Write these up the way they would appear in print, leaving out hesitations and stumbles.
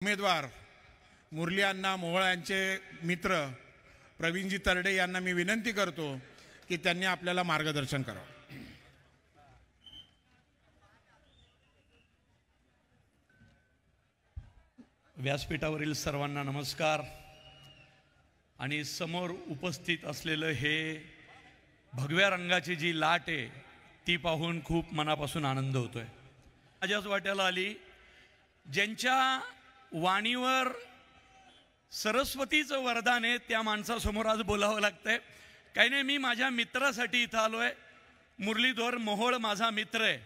उमेदवार मुरली अण्णा मोहोळ यांचे मित्र प्रवीणजी तरडे यांना मी विनंती करतो की त्यांनी आपल्याला मार्गदर्शन करावं। व्यासपीठावरील सर्वांना नमस्कार। आणि समोर उपस्थित असलेलं हे भगव्या रंगाची जी लाट आहे ती पाहून खूप मनापासून आनंद होतोय। माझ्याच वाट्याला आली ज्यांच्या वाणीवर सरस्वतीचं वरदान आहे त्या माणसासमोर आज बोलावं लागतंय। काही नाही, मी माझ्या मित्रासाठी इथं आलोय। मुरलीधर मोहोळ माझा मित्र आहे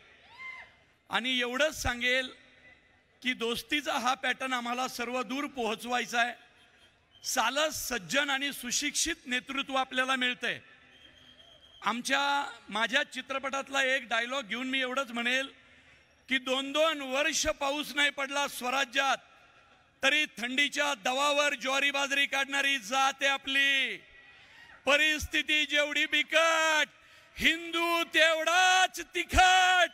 आणि एवढंच सांगेल की दोस्तीचा हा पॅटर्न आम्हाला सर्व दूर पोहोचवायचा आहे। सालस सज्जन आणि सुशिक्षित नेतृत्व आपल्याला मिळतंय। माझ्या चित्रपटातला एक डायलॉग घेऊन मी एवढंच म्हणेल की 2-2 वर्ष पाऊस नाही पडला स्वराज्यात तरी थंडीच्या दवावर ज्वारी बाजरी काढणारी जात आहे आपली। परिस्थिती जेवढी बिकट हिंदू तेवढाच तिखट।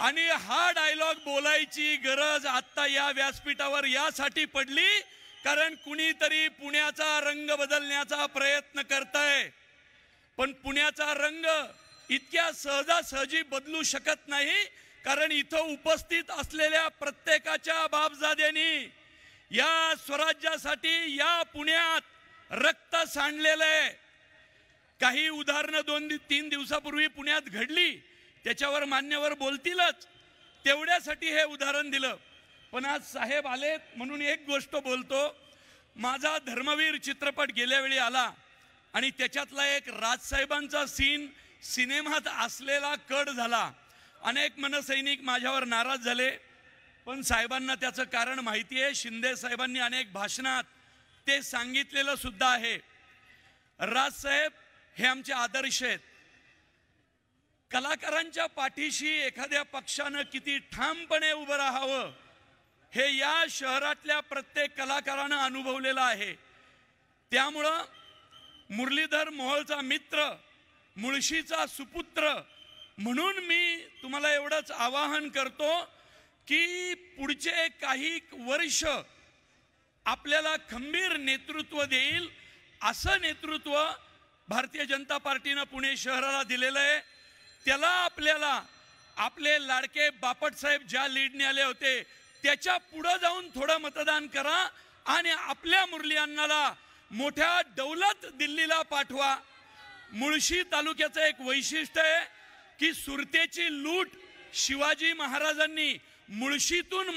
आणि हा डायलॉग बोलायची गरज आता या व्यासपीठावर यासाठी पडली कारण कुणीतरी पुण्याचा रंग बदलण्याचा प्रयत्न करतंय। पण पुण्याचा रंग इतक्या सहजासहजी बदलू शकत नाही कारण इथं उपस्थित असलेल्या प्रत्येकाच्या बापजाद्यांनी या स्वराज्यासाठी या पुण्यात रक्त सांडलेलं आहे। काही उदाहरणं 2-3 दिवसापूर्वी पुण्यात घडली त्याच्यावर मान्यवर बोलतीलच, तेवढ्यासाठी हे उदाहरण दिलं। पण आज साहेब आलेत म्हणून एक गोष्ट बोलतो। माझा धर्मवीर चित्रपट गेल्या वेळी आला आणि त्याच्यातला एक राजसाहेबांचा सीन सिनेमात असलेला कट झाला। अनेक मनसैनिक माझ्यावर नाराज झाले पण साहेबांना त्याचं कारण माहिती आहे। शिंदे साहेबांनी अनेक भाषणात ते सांगितलेलं सुद्धा आहे। राजसाहेब हे आमचे आदर्श आहेत। कलाकारांच्या पाठीशी एखाद्या पक्षानं किती ठामपणे उभं राहावं हे या शहरातल्या प्रत्येक कलाकारानं अनुभवलेलं आहे। त्यामुळं मुरलीधर मोहोळचा मित्र, मुळशीचा सुपुत्र म्हणून मी तुम्हाला एवढंच आवाहन करतो की पुढचे काही वर्ष आपल्याला खंबीर नेतृत्व देईल असं नेतृत्व भारतीय जनता पार्टीनं पुणे शहराला दिलेलं आहे। त्याला आपल्याला आपले लाडके बापटसाहेब ज्या लीडने आले होते त्याच्या पुढे जाऊन थोडं मतदान करा आणि आपल्या मुरली अण्णाला मोठ्या दौलत दिल्लीला पाठवा। मुळशी तालुक्याचं एक वैशिष्ट्य आहे की सुरतेची लूट शिवाजी महाराजांनी मुळशीतून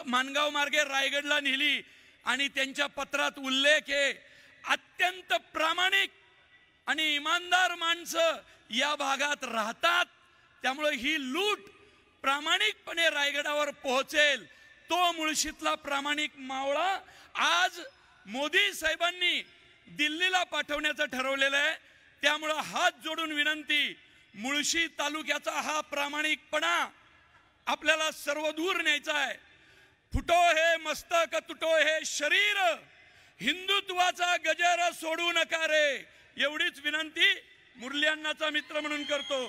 मानगाव मार्गे रायगडला नेली आणि त्यांच्या पत्रात उल्लेख आहे अत्यंत प्रामाणिक आणि इमानदार माणसं या भागात राहतात। त्यामुळे ही लूट प्रामाणिकपणे रायगडावर पोहोचेल। तो मुळशीतला प्रामाणिक मावळा आज मोदी साहेबांनी दिल्लीला पाठवण्याचं ठरवलेलं आहे। त्यामुळे हात जोडून विनंती, मुळशी तालुक्याचा हा प्रामाणिकपणा आपल्याला सर्व दूर न्यायचा आहे। फुटो हे मस्तक तुटो हे शरीर, हिंदुत्वाचा गजर सोडू नका रे, एवढीच विनंती मुरली अण्णाचा मित्र म्हणून करतो।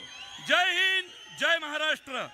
जय हिंद, जय महाराष्ट्र।